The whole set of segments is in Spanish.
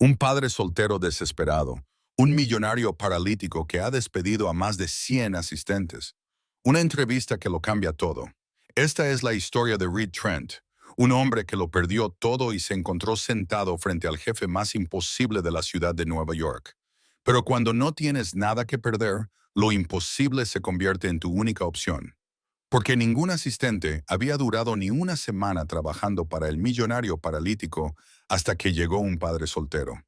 Un padre soltero desesperado, un millonario paralítico que ha despedido a más de 100 asistentes. Una entrevista que lo cambia todo. Esta es la historia de Reed Trent, un hombre que lo perdió todo y se encontró sentado frente al jefe más imposible de la ciudad de Nueva York. Pero cuando no tienes nada que perder, lo imposible se convierte en tu única opción. Porque ningún asistente había durado ni una semana trabajando para el millonario paralítico hasta que llegó un padre soltero.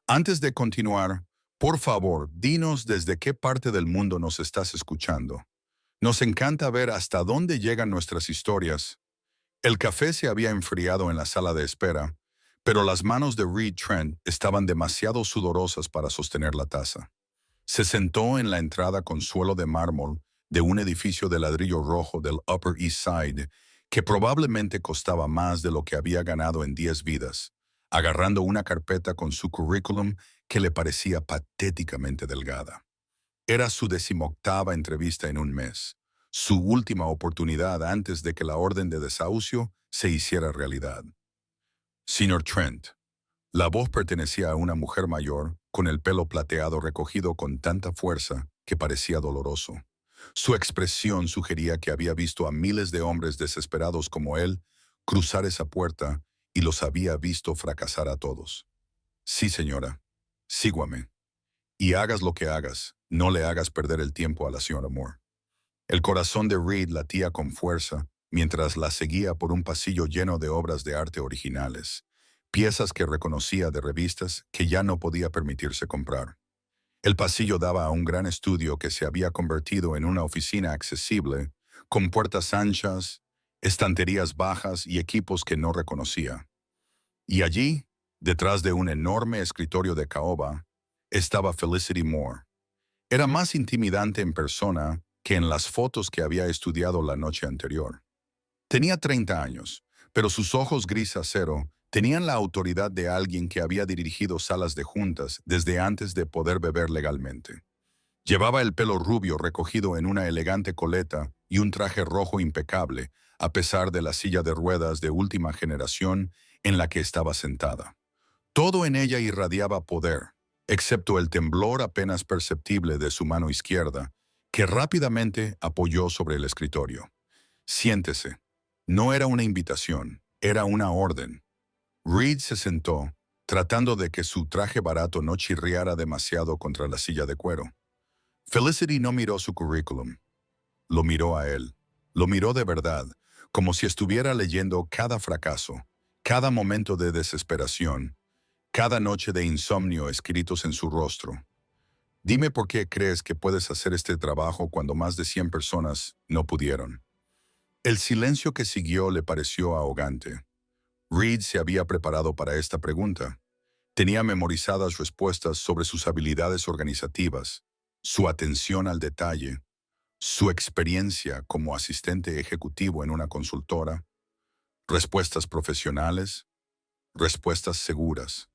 Antes de continuar, por favor, dinos desde qué parte del mundo nos estás escuchando. Nos encanta ver hasta dónde llegan nuestras historias. El café se había enfriado en la sala de espera, pero las manos de Reed Trent estaban demasiado sudorosas para sostener la taza. Se sentó en la entrada con suelo de mármol de un edificio de ladrillo rojo del Upper East Side que probablemente costaba más de lo que había ganado en 10 vidas, agarrando una carpeta con su currículum que le parecía patéticamente delgada. Era su 18ª entrevista en un mes, su última oportunidad antes de que la orden de desahucio se hiciera realidad. Señor Trent. La voz pertenecía a una mujer mayor, con el pelo plateado recogido con tanta fuerza que parecía doloroso. Su expresión sugería que había visto a miles de hombres desesperados como él cruzar esa puerta y los había visto fracasar a todos. Sí, señora. Síguame. Y hagas lo que hagas, no le hagas perder el tiempo a la señora Moore. El corazón de Reed latía con fuerza mientras la seguía por un pasillo lleno de obras de arte originales, piezas que reconocía de revistas que ya no podía permitirse comprar. El pasillo daba a un gran estudio que se había convertido en una oficina accesible, con puertas anchas, estanterías bajas y equipos que no reconocía. Y allí, detrás de un enorme escritorio de caoba, estaba Felicity Moore. Era más intimidante en persona que en las fotos que había estudiado la noche anterior. Tenía 30 años, pero sus ojos gris acero tenían la autoridad de alguien que había dirigido salas de juntas desde antes de poder beber legalmente. Llevaba el pelo rubio recogido en una elegante coleta y un traje rojo impecable, a pesar de la silla de ruedas de última generación en la que estaba sentada. Todo en ella irradiaba poder, excepto el temblor apenas perceptible de su mano izquierda, que rápidamente apoyó sobre el escritorio. Siéntese. No era una invitación, era una orden. Reed se sentó, tratando de que su traje barato no chirriara demasiado contra la silla de cuero. Felicity no miró su currículum. Lo miró a él. Lo miró de verdad, como si estuviera leyendo cada fracaso, cada momento de desesperación, cada noche de insomnio escritos en su rostro. Dime por qué crees que puedes hacer este trabajo cuando más de 100 personas no pudieron. El silencio que siguió le pareció ahogante. Reed se había preparado para esta pregunta. Tenía memorizadas respuestas sobre sus habilidades organizativas, su atención al detalle, su experiencia como asistente ejecutivo en una consultora, respuestas profesionales, respuestas seguras.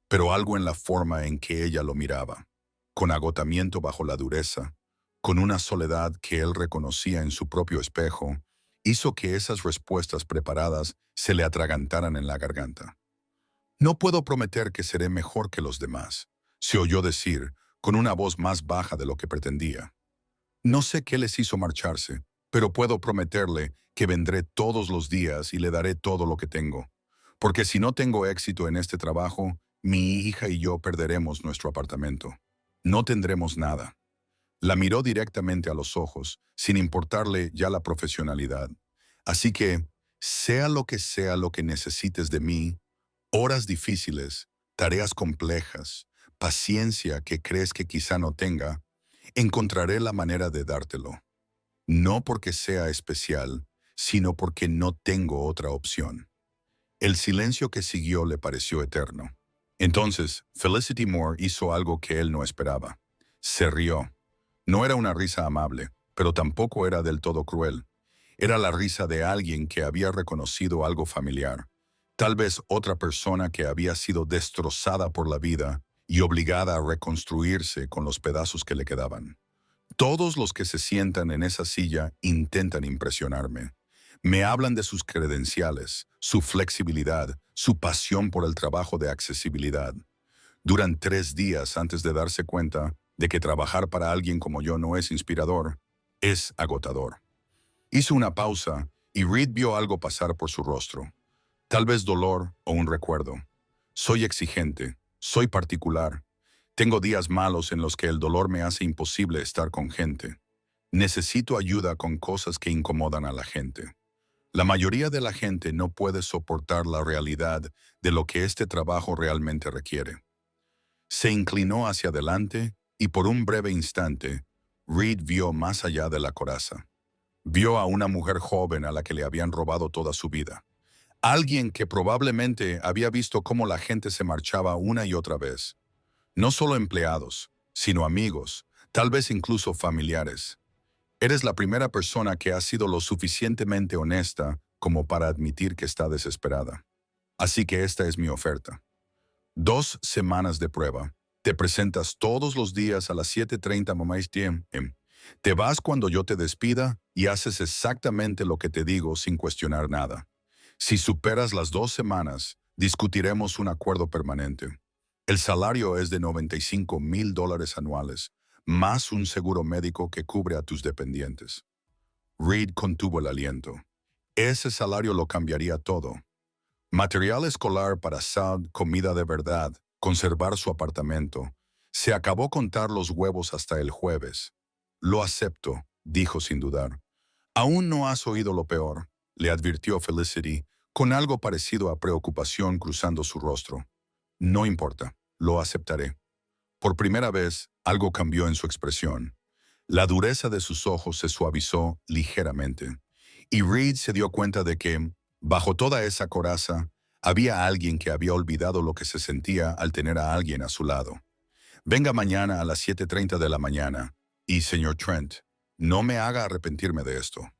Pero algo en la forma en que ella lo miraba, con agotamiento bajo la dureza, con una soledad que él reconocía en su propio espejo, hizo que esas respuestas preparadas se le atragantaran en la garganta. No puedo prometer que seré mejor que los demás, se oyó decir, con una voz más baja de lo que pretendía. No sé qué les hizo marcharse, pero puedo prometerle que vendré todos los días y le daré todo lo que tengo. Porque si no tengo éxito en este trabajo, mi hija y yo perderemos nuestro apartamento. No tendremos nada. La miró directamente a los ojos, sin importarle ya la profesionalidad. Así que, sea lo que necesites de mí, horas difíciles, tareas complejas, paciencia que crees que quizá no tenga, encontraré la manera de dártelo. No porque sea especial, sino porque no tengo otra opción. El silencio que siguió le pareció eterno. Entonces, Felicity Moore hizo algo que él no esperaba. Se rió. No era una risa amable, pero tampoco era del todo cruel. Era la risa de alguien que había reconocido algo familiar. Tal vez otra persona que había sido destrozada por la vida y obligada a reconstruirse con los pedazos que le quedaban. Todos los que se sientan en esa silla intentan impresionarme. Me hablan de sus credenciales, su flexibilidad, su pasión por el trabajo de accesibilidad. Duran 3 días antes de darse cuenta de que trabajar para alguien como yo no es inspirador, es agotador. Hizo una pausa y Reed vio algo pasar por su rostro. Tal vez dolor o un recuerdo. Soy exigente, soy particular. Tengo días malos en los que el dolor me hace imposible estar con gente. Necesito ayuda con cosas que incomodan a la gente. La mayoría de la gente no puede soportar la realidad de lo que este trabajo realmente requiere. Se inclinó hacia adelante y por un breve instante, Reed vio más allá de la coraza. Vio a una mujer joven a la que le habían robado toda su vida. Alguien que probablemente había visto cómo la gente se marchaba una y otra vez. No solo empleados, sino amigos, tal vez incluso familiares. Eres la primera persona que ha sido lo suficientemente honesta como para admitir que está desesperada. Así que esta es mi oferta. 2 semanas de prueba. Te presentas todos los días a las 7:30 mamás tiempo. Te vas cuando yo te despida y haces exactamente lo que te digo sin cuestionar nada. Si superas las 2 semanas, discutiremos un acuerdo permanente. El salario es de $95,000 anuales, más un seguro médico que cubre a tus dependientes. Reed contuvo el aliento. Ese salario lo cambiaría todo. Material escolar para Saad, comida de verdad, conservar su apartamento. Se acabó contar los huevos hasta el jueves. Lo acepto, dijo sin dudar. Aún no has oído lo peor, le advirtió Felicity, con algo parecido a preocupación cruzando su rostro. No importa, lo aceptaré. Por primera vez, algo cambió en su expresión. La dureza de sus ojos se suavizó ligeramente, y Reed se dio cuenta de que, bajo toda esa coraza, había alguien que había olvidado lo que se sentía al tener a alguien a su lado. Venga mañana a las 7:30 de la mañana, y, señor Trent, no me haga arrepentirme de esto.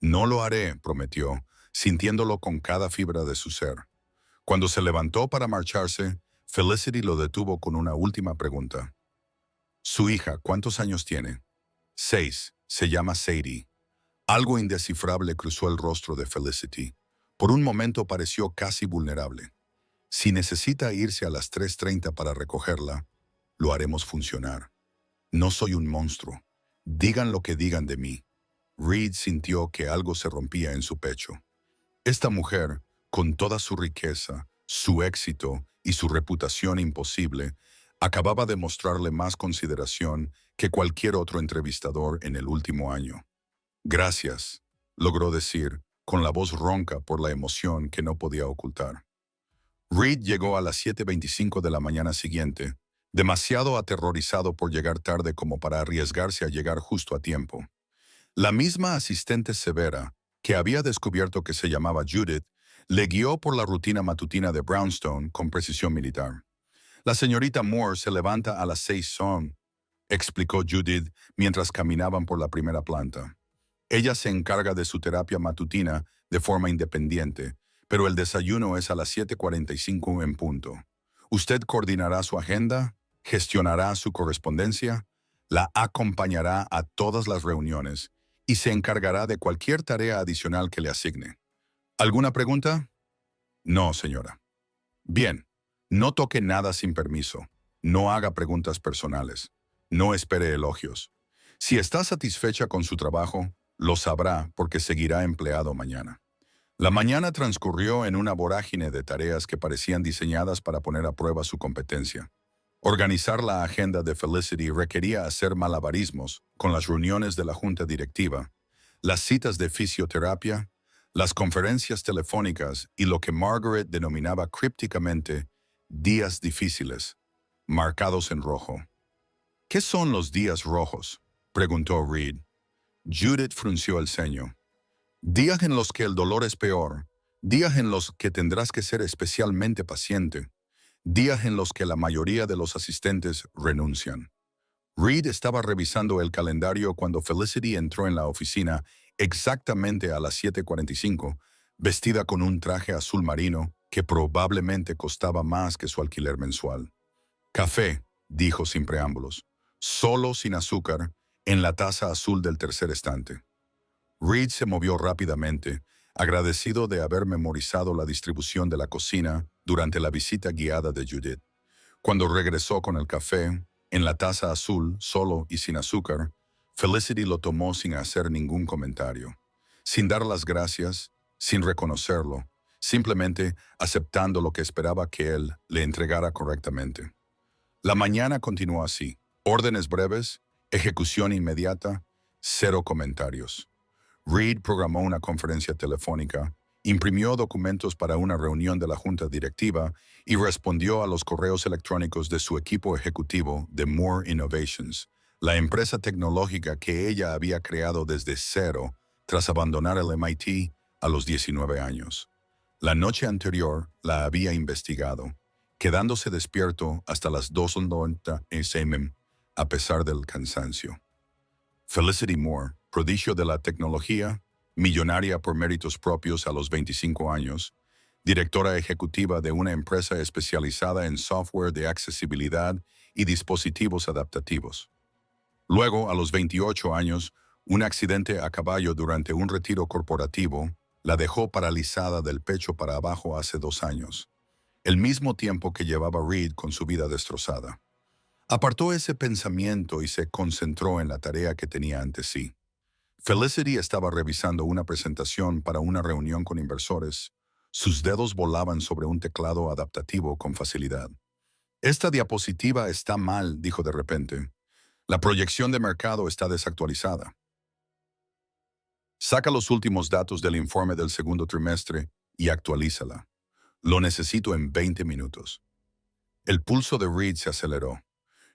No lo haré, prometió, sintiéndolo con cada fibra de su ser. Cuando se levantó para marcharse, Felicity lo detuvo con una última pregunta. Su hija, ¿cuántos años tiene? 6. Se llama Sadie. Algo indescifrable cruzó el rostro de Felicity. Por un momento pareció casi vulnerable. Si necesita irse a las 3:30 para recogerla, lo haremos funcionar. No soy un monstruo. Digan lo que digan de mí. Reed sintió que algo se rompía en su pecho. Esta mujer, con toda su riqueza, su éxito y su reputación imposible, acababa de mostrarle más consideración que cualquier otro entrevistador en el último año. Gracias, logró decir, con la voz ronca por la emoción que no podía ocultar. Reed llegó a las 7:25 de la mañana siguiente, demasiado aterrorizado por llegar tarde como para arriesgarse a llegar justo a tiempo. La misma asistente severa, que había descubierto que se llamaba Judith, le guió por la rutina matutina de Brownstone con precisión militar. La señorita Moore se levanta a las 6 son, explicó Judith mientras caminaban por la primera planta. Ella se encarga de su terapia matutina de forma independiente, pero el desayuno es a las 7:45 en punto. Usted coordinará su agenda, gestionará su correspondencia, la acompañará a todas las reuniones y se encargará de cualquier tarea adicional que le asigne. ¿Alguna pregunta? No, señora. Bien, no toque nada sin permiso. No haga preguntas personales. No espere elogios. Si está satisfecha con su trabajo, lo sabrá porque seguirá empleado mañana. La mañana transcurrió en una vorágine de tareas que parecían diseñadas para poner a prueba su competencia. Organizar la agenda de Felicity requería hacer malabarismos con las reuniones de la junta directiva, las citas de fisioterapia, las conferencias telefónicas y lo que Margaret denominaba crípticamente días difíciles, marcados en rojo. ¿Qué son los días rojos?, preguntó Reed. Judith frunció el ceño. Días en los que el dolor es peor, días en los que tendrás que ser especialmente paciente, días en los que la mayoría de los asistentes renuncian. Reed estaba revisando el calendario cuando Felicity entró en la oficina exactamente a las 7:45, vestida con un traje azul marino que probablemente costaba más que su alquiler mensual. Café, dijo sin preámbulos, solo sin azúcar, en la taza azul del tercer estante. Reed se movió rápidamente, agradecido de haber memorizado la distribución de la cocina durante la visita guiada de Judith. Cuando regresó con el café, en la taza azul, solo y sin azúcar, Felicity lo tomó sin hacer ningún comentario, sin dar las gracias, sin reconocerlo, simplemente aceptando lo que esperaba que él le entregara correctamente. La mañana continuó así: órdenes breves, ejecución inmediata, cero comentarios. Reed programó una conferencia telefónica, imprimió documentos para una reunión de la junta directiva y respondió a los correos electrónicos de su equipo ejecutivo de Moore Innovations, la empresa tecnológica que ella había creado desde cero tras abandonar el MIT a los 19 años. La noche anterior la había investigado, quedándose despierto hasta las 2:90 a.m. a pesar del cansancio. Felicity Moore, prodigio de la tecnología, millonaria por méritos propios a los 25 años, directora ejecutiva de una empresa especializada en software de accesibilidad y dispositivos adaptativos. Luego, a los 28 años, un accidente a caballo durante un retiro corporativo la dejó paralizada del pecho para abajo hace 2 años, el mismo tiempo que llevaba Reed con su vida destrozada. Apartó ese pensamiento y se concentró en la tarea que tenía ante sí. Felicity estaba revisando una presentación para una reunión con inversores. Sus dedos volaban sobre un teclado adaptativo con facilidad. «Esta diapositiva está mal», dijo de repente. «La proyección de mercado está desactualizada. Saca los últimos datos del informe del segundo trimestre y actualízala. Lo necesito en 20 minutos». El pulso de Reed se aceleró.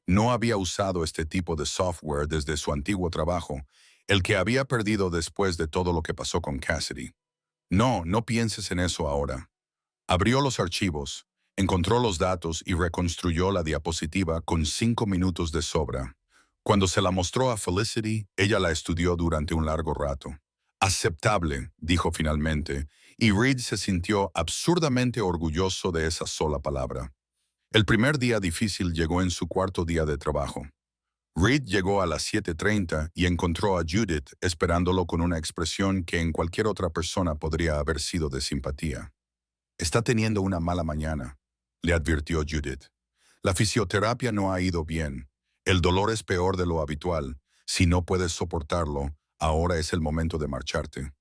No había usado este tipo de software desde su antiguo trabajo, el que había perdido después de todo lo que pasó con Cassidy. No, no pienses en eso ahora. Abrió los archivos, encontró los datos y reconstruyó la diapositiva con 5 minutos de sobra. Cuando se la mostró a Felicity, ella la estudió durante un largo rato. «Aceptable», dijo finalmente, y Reed se sintió absurdamente orgulloso de esa sola palabra. El primer día difícil llegó en su cuarto día de trabajo. Reed llegó a las 7:30 y encontró a Judith esperándolo con una expresión que en cualquier otra persona podría haber sido de simpatía. «Está teniendo una mala mañana», le advirtió Judith. «La fisioterapia no ha ido bien. El dolor es peor de lo habitual. Si no puedes soportarlo, ahora es el momento de marcharte».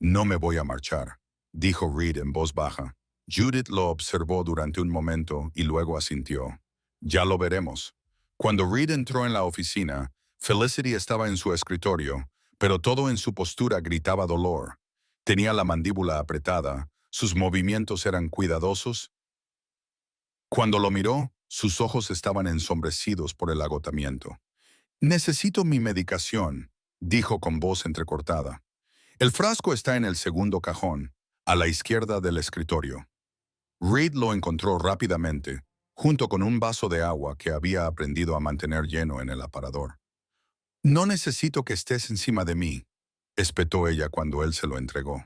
«No me voy a marchar», dijo Reed en voz baja. Judith lo observó durante un momento y luego asintió. «Ya lo veremos». Cuando Reed entró en la oficina, Felicity estaba en su escritorio, pero todo en su postura gritaba dolor. Tenía la mandíbula apretada, sus movimientos eran cuidadosos. Cuando lo miró, sus ojos estaban ensombrecidos por el agotamiento. «Necesito mi medicación», dijo con voz entrecortada. «El frasco está en el segundo cajón, a la izquierda del escritorio». Reed lo encontró rápidamente, junto con un vaso de agua que había aprendido a mantener lleno en el aparador. «No necesito que estés encima de mí», espetó ella cuando él se lo entregó.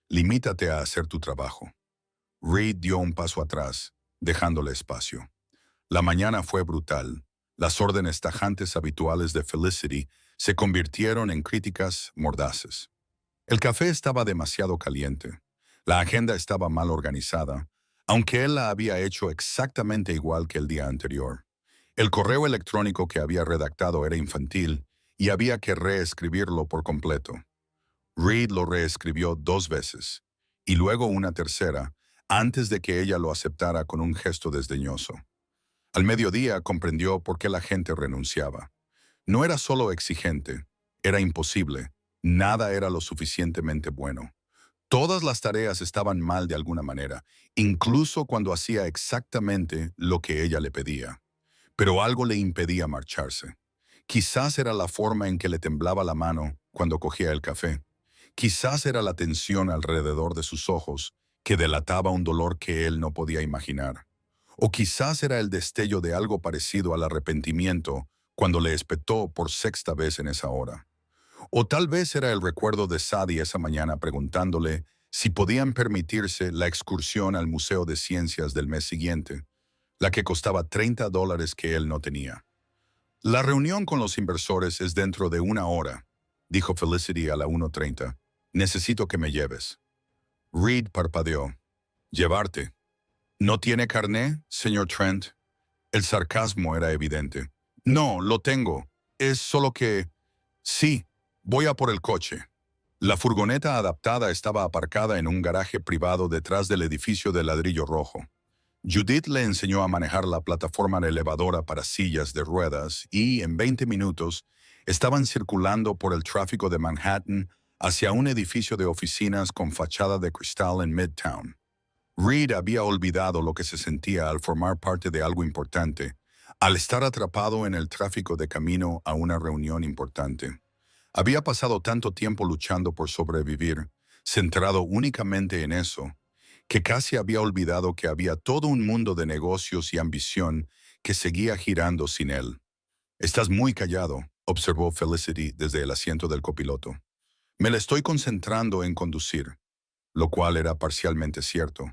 «Limítate a hacer tu trabajo». Reed dio un paso atrás, dejándole espacio. La mañana fue brutal. Las órdenes tajantes habituales de Felicity se convirtieron en críticas mordaces. El café estaba demasiado caliente. La agenda estaba mal organizada, aunque él la había hecho exactamente igual que el día anterior. El correo electrónico que había redactado era infantil y había que reescribirlo por completo. Reed lo reescribió 2 veces, y luego una tercera, antes de que ella lo aceptara con un gesto desdeñoso. Al mediodía comprendió por qué la gente renunciaba. No era solo exigente, era imposible. Nada era lo suficientemente bueno. Todas las tareas estaban mal de alguna manera, incluso cuando hacía exactamente lo que ella le pedía. Pero algo le impedía marcharse. Quizás era la forma en que le temblaba la mano cuando cogía el café. Quizás era la tensión alrededor de sus ojos que delataba un dolor que él no podía imaginar. O quizás era el destello de algo parecido al arrepentimiento cuando le espetó por 6ª vez en esa hora. O tal vez era el recuerdo de Sadie esa mañana preguntándole si podían permitirse la excursión al Museo de Ciencias del mes siguiente, la que costaba $30 que él no tenía. «La reunión con los inversores es dentro de 1 hora», dijo Felicity a la 1:30. «Necesito que me lleves». Reed parpadeó. «¿Llevarte? ¿No tiene carné, señor Trent?» El sarcasmo era evidente. No, lo tengo. Es solo que... Sí, voy a por el coche. La furgoneta adaptada estaba aparcada en un garaje privado detrás del edificio de ladrillo rojo. Judith le enseñó a manejar la plataforma elevadora para sillas de ruedas y, en 20 minutos, estaban circulando por el tráfico de Manhattan hacia un edificio de oficinas con fachada de cristal en Midtown. Reed había olvidado lo que se sentía al formar parte de algo importante, al estar atrapado en el tráfico de camino a una reunión importante. Había pasado tanto tiempo luchando por sobrevivir, centrado únicamente en eso, que casi había olvidado que había todo un mundo de negocios y ambición que seguía girando sin él. «Estás muy callado», observó Felicity desde el asiento del copiloto. «Me la estoy concentrando en conducir», lo cual era parcialmente cierto.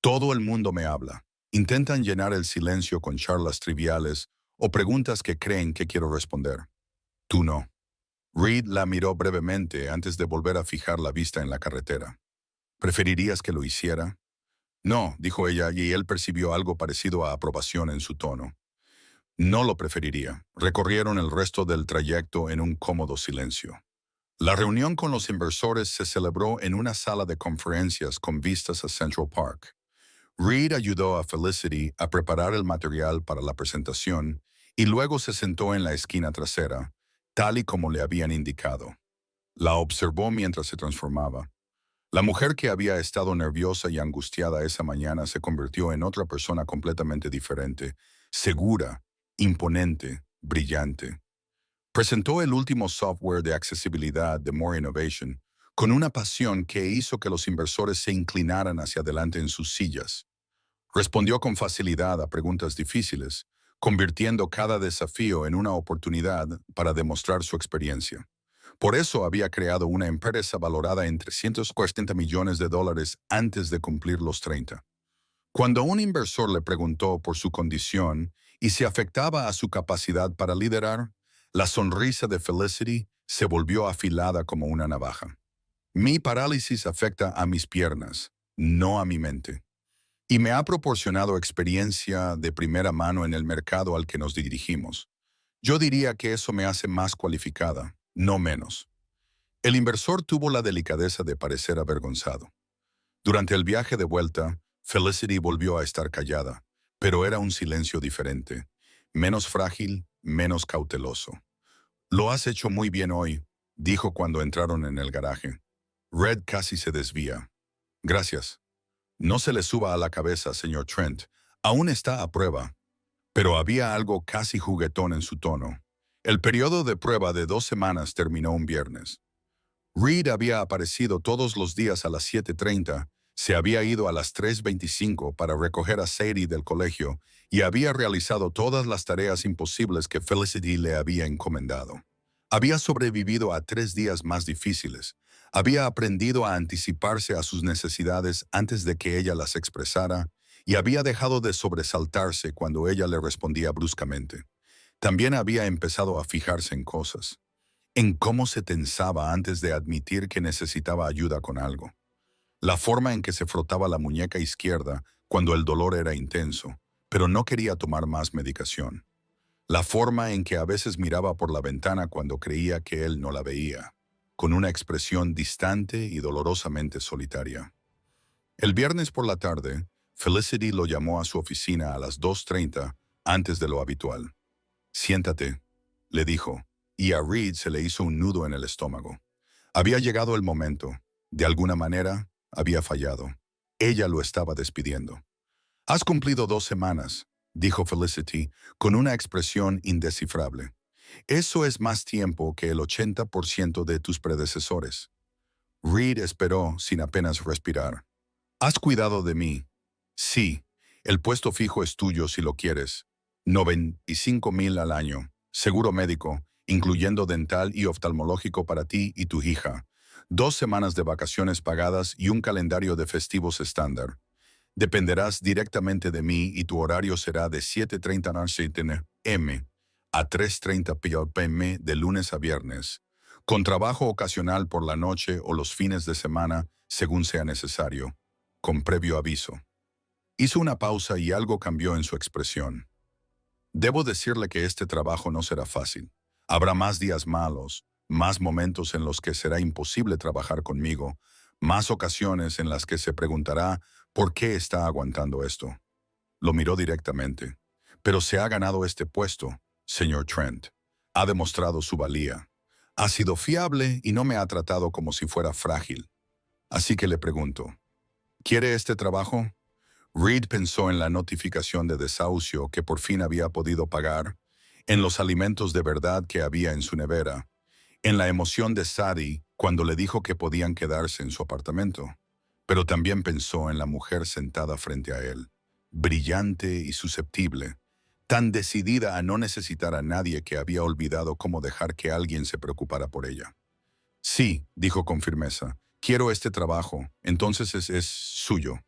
Todo el mundo me habla. Intentan llenar el silencio con charlas triviales o preguntas que creen que quiero responder. Tú no. Reed la miró brevemente antes de volver a fijar la vista en la carretera. ¿Preferirías que lo hiciera? No, dijo ella, y él percibió algo parecido a aprobación en su tono. No lo preferiría. Recorrieron el resto del trayecto en un cómodo silencio. La reunión con los inversores se celebró en una sala de conferencias con vistas a Central Park. Reed ayudó a Felicity a preparar el material para la presentación y luego se sentó en la esquina trasera, tal y como le habían indicado. La observó mientras se transformaba. La mujer que había estado nerviosa y angustiada esa mañana se convirtió en otra persona completamente diferente, segura, imponente, brillante. Presentó el último software de accesibilidad de More Innovation con una pasión que hizo que los inversores se inclinaran hacia adelante en sus sillas. Respondió con facilidad a preguntas difíciles, convirtiendo cada desafío en una oportunidad para demostrar su experiencia. Por eso había creado una empresa valorada en $340 millones antes de cumplir los 30. Cuando un inversor le preguntó por su condición y si afectaba a su capacidad para liderar, la sonrisa de Felicity se volvió afilada como una navaja. Mi parálisis afecta a mis piernas, no a mi mente, y me ha proporcionado experiencia de primera mano en el mercado al que nos dirigimos. Yo diría que eso me hace más cualificada, no menos. El inversor tuvo la delicadeza de parecer avergonzado. Durante el viaje de vuelta, Felicity volvió a estar callada, pero era un silencio diferente, menos frágil, menos cauteloso. «Lo has hecho muy bien hoy», dijo cuando entraron en el garaje. Red casi se desvía. «Gracias». «No se le suba a la cabeza, señor Trent. Aún está a prueba». Pero había algo casi juguetón en su tono. El periodo de prueba de 2 semanas terminó un viernes. Reed había aparecido todos los días a las 7:30, se había ido a las 3:25 para recoger a Sadie del colegio y había realizado todas las tareas imposibles que Felicity le había encomendado. Había sobrevivido a 3 días más difíciles. Había aprendido a anticiparse a sus necesidades antes de que ella las expresara y había dejado de sobresaltarse cuando ella le respondía bruscamente. También había empezado a fijarse en cosas, en cómo se tensaba antes de admitir que necesitaba ayuda con algo. La forma en que se frotaba la muñeca izquierda cuando el dolor era intenso, pero no quería tomar más medicación. La forma en que a veces miraba por la ventana cuando creía que él no la veía, con una expresión distante y dolorosamente solitaria. El viernes por la tarde, Felicity lo llamó a su oficina a las 2:30 antes de lo habitual. «Siéntate», le dijo, y a Reed se le hizo un nudo en el estómago. Había llegado el momento. De alguna manera, había fallado. Ella lo estaba despidiendo. «Has cumplido 2 semanas», dijo Felicity, con una expresión indescifrable. «Eso es más tiempo que el 80% de tus predecesores». Reed esperó sin apenas respirar. «Has cuidado de mí». «Sí, el puesto fijo es tuyo si lo quieres. $95,000 al año, seguro médico, incluyendo dental y oftalmológico para ti y tu hija, 2 semanas de vacaciones pagadas y un calendario de festivos estándar. Dependerás directamente de mí y tu horario será de 7:30 m a 3:30 p.m. de lunes a viernes, con trabajo ocasional por la noche o los fines de semana, según sea necesario, con previo aviso». Hizo una pausa y algo cambió en su expresión. Debo decirle que este trabajo no será fácil. Habrá más días malos, más momentos en los que será imposible trabajar conmigo, más ocasiones en las que se preguntará por qué está aguantando esto. Lo miró directamente. Pero se ha ganado este puesto, señor Trent. Ha demostrado su valía. Ha sido fiable y no me ha tratado como si fuera frágil. Así que le pregunto, ¿quiere este trabajo? Reed pensó en la notificación de desahucio que por fin había podido pagar, en los alimentos de verdad que había en su nevera, en la emoción de Sadie cuando le dijo que podían quedarse en su apartamento. Pero también pensó en la mujer sentada frente a él, brillante y susceptible, tan decidida a no necesitar a nadie que había olvidado cómo dejar que alguien se preocupara por ella. Sí, dijo con firmeza, quiero este trabajo, entonces es suyo.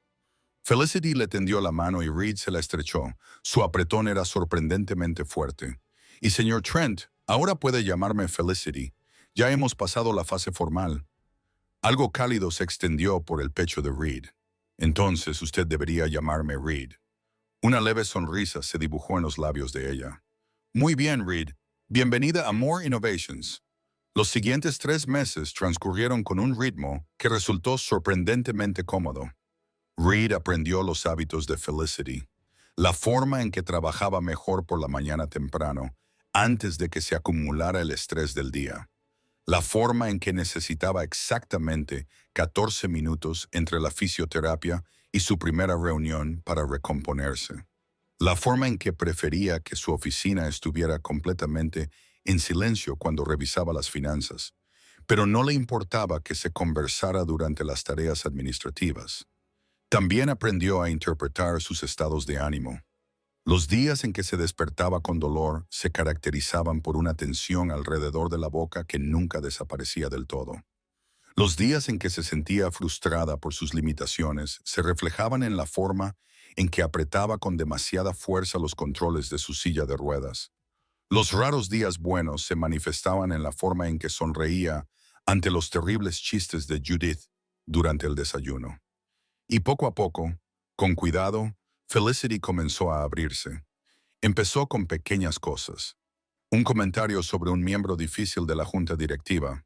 Felicity le tendió la mano y Reed se la estrechó. Su apretón era sorprendentemente fuerte. Y señor Trent, ahora puede llamarme Felicity. Ya hemos pasado la fase formal. Algo cálido se extendió por el pecho de Reed. Entonces usted debería llamarme Reed. Una leve sonrisa se dibujó en los labios de ella. Muy bien, Reed. Bienvenida a More Innovations. Los siguientes 3 meses transcurrieron con un ritmo que resultó sorprendentemente cómodo. Reed aprendió los hábitos de Felicity, la forma en que trabajaba mejor por la mañana temprano, antes de que se acumulara el estrés del día, la forma en que necesitaba exactamente 14 minutos entre la fisioterapia y su primera reunión para recomponerse, la forma en que prefería que su oficina estuviera completamente en silencio cuando revisaba las finanzas, pero no le importaba que se conversara durante las tareas administrativas. También aprendió a interpretar sus estados de ánimo. Los días en que se despertaba con dolor se caracterizaban por una tensión alrededor de la boca que nunca desaparecía del todo. Los días en que se sentía frustrada por sus limitaciones se reflejaban en la forma en que apretaba con demasiada fuerza los controles de su silla de ruedas. Los raros días buenos se manifestaban en la forma en que sonreía ante los terribles chistes de Judith durante el desayuno. Y poco a poco, con cuidado, Felicity comenzó a abrirse. Empezó con pequeñas cosas. Un comentario sobre un miembro difícil de la junta directiva.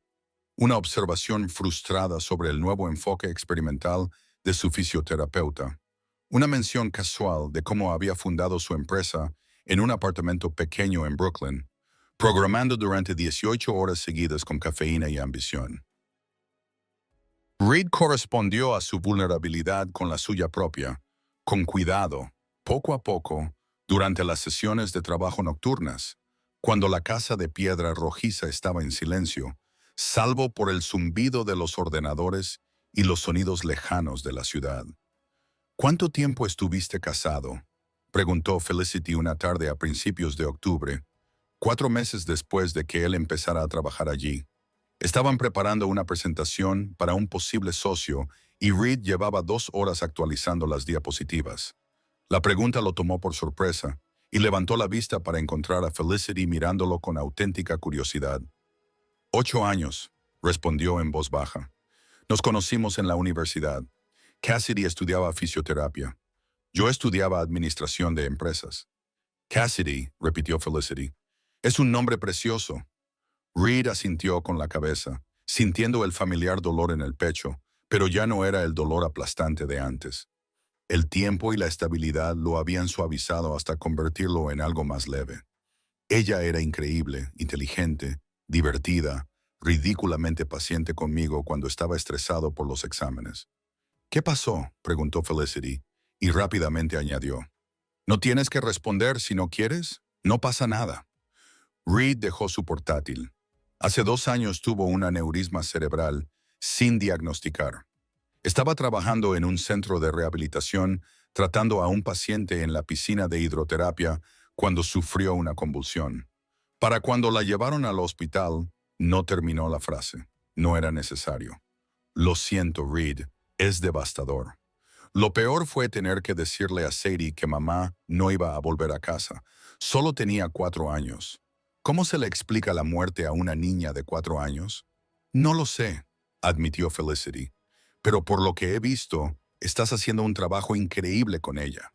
Una observación frustrada sobre el nuevo enfoque experimental de su fisioterapeuta. Una mención casual de cómo había fundado su empresa en un apartamento pequeño en Brooklyn, programando durante 18 horas seguidas con cafeína y ambición. Reed correspondió a su vulnerabilidad con la suya propia, con cuidado, poco a poco, durante las sesiones de trabajo nocturnas, cuando la casa de piedra rojiza estaba en silencio, salvo por el zumbido de los ordenadores y los sonidos lejanos de la ciudad. ¿Cuánto tiempo estuviste casado?, preguntó Felicity una tarde a principios de octubre, 4 meses después de que él empezara a trabajar allí. Estaban preparando una presentación para un posible socio y Reed llevaba 2 horas actualizando las diapositivas. La pregunta lo tomó por sorpresa y levantó la vista para encontrar a Felicity mirándolo con auténtica curiosidad. 8 años, respondió en voz baja. Nos conocimos en la universidad. Cassidy estudiaba fisioterapia. Yo estudiaba administración de empresas. Cassidy, repitió Felicity, es un nombre precioso. Reed asintió con la cabeza, sintiendo el familiar dolor en el pecho, pero ya no era el dolor aplastante de antes. El tiempo y la estabilidad lo habían suavizado hasta convertirlo en algo más leve. Ella era increíble, inteligente, divertida, ridículamente paciente conmigo cuando estaba estresado por los exámenes. ¿Qué pasó?, preguntó Felicity, y rápidamente añadió. ¿No tienes que responder si no quieres? No pasa nada. Reed dejó su portátil. Hace 2 años tuvo un aneurisma cerebral sin diagnosticar. Estaba trabajando en un centro de rehabilitación tratando a un paciente en la piscina de hidroterapia cuando sufrió una convulsión. Para cuando la llevaron al hospital, no terminó la frase. No era necesario. Lo siento, Reed, es devastador. Lo peor fue tener que decirle a Sadie que mamá no iba a volver a casa. Solo tenía 4 años. ¿Cómo se le explica la muerte a una niña de 4 años? No lo sé, admitió Felicity, pero por lo que he visto, estás haciendo un trabajo increíble con ella.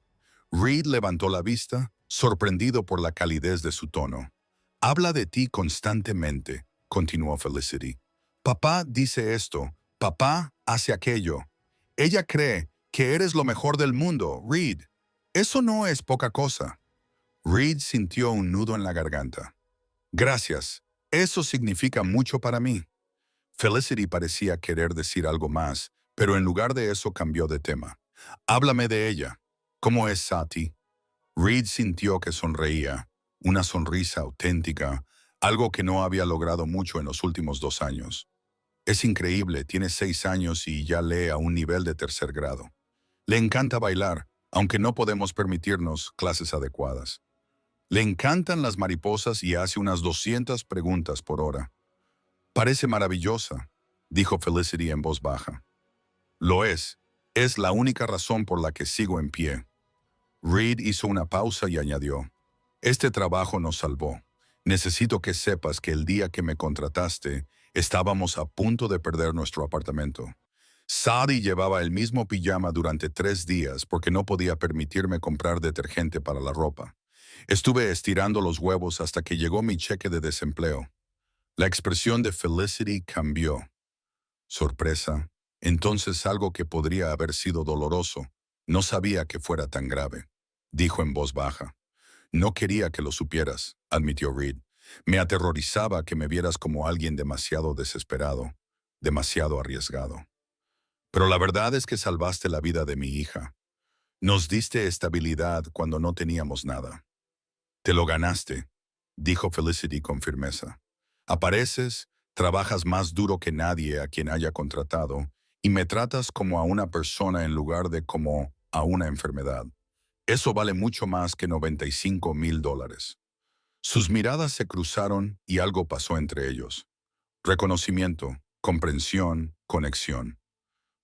Reed levantó la vista sorprendido por la calidez de su tono. Habla de ti constantemente, continuó Felicity. Papá dice esto, papá hace aquello. Ella cree que eres lo mejor del mundo, Reed. Eso no es poca cosa. Reed sintió un nudo en la garganta. Gracias. Eso significa mucho para mí. Felicity parecía querer decir algo más, pero en lugar de eso cambió de tema. Háblame de ella. ¿Cómo es Sati? Reed sintió que sonreía, una sonrisa auténtica, algo que no había logrado mucho en los últimos 2 años. Es increíble, tiene 6 años y ya lee a un nivel de tercer grado. Le encanta bailar, aunque no podemos permitirnos clases adecuadas. Le encantan las mariposas y hace unas 200 preguntas por hora. Parece maravillosa, dijo Felicity en voz baja. Lo es. Es la única razón por la que sigo en pie. Reed hizo una pausa y añadió, este trabajo nos salvó. Necesito que sepas que el día que me contrataste, estábamos a punto de perder nuestro apartamento. Sadie llevaba el mismo pijama durante 3 días porque no podía permitirme comprar detergente para la ropa. Estuve estirando los huevos hasta que llegó mi cheque de desempleo. La expresión de Felicity cambió. Sorpresa. Entonces algo que podría haber sido doloroso. No sabía que fuera tan grave, dijo en voz baja. No quería que lo supieras, admitió Reed. Me aterrorizaba que me vieras como alguien demasiado desesperado, demasiado arriesgado. Pero la verdad es que salvaste la vida de mi hija. Nos diste estabilidad cuando no teníamos nada. Te lo ganaste, dijo Felicity con firmeza. Apareces, trabajas más duro que nadie a quien haya contratado y me tratas como a una persona en lugar de como a una enfermedad. Eso vale mucho más que $95,000. Sus miradas se cruzaron y algo pasó entre ellos. Reconocimiento, comprensión, conexión.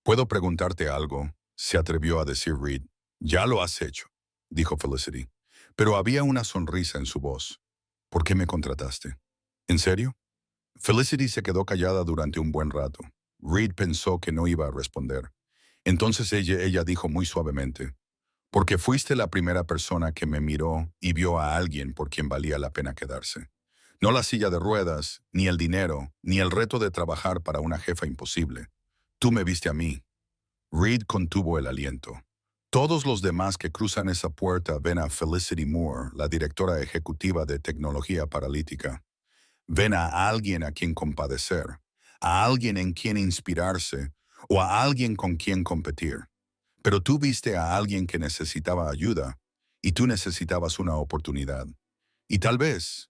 ¿Puedo preguntarte algo?, se atrevió a decir Reed. Ya lo has hecho, dijo Felicity, pero había una sonrisa en su voz. ¿Por qué me contrataste? ¿En serio? Felicity se quedó callada durante un buen rato. Reed pensó que no iba a responder. Entonces ella dijo muy suavemente, porque fuiste la primera persona que me miró y vio a alguien por quien valía la pena quedarse. No la silla de ruedas, ni el dinero, ni el reto de trabajar para una jefa imposible. Tú me viste a mí. Reed contuvo el aliento. Todos los demás que cruzan esa puerta ven a Felicity Moore, la directora ejecutiva de tecnología paralítica. Ven a alguien a quien compadecer, a alguien en quien inspirarse o a alguien con quien competir. Pero tú viste a alguien que necesitaba ayuda y tú necesitabas una oportunidad. Y tal vez,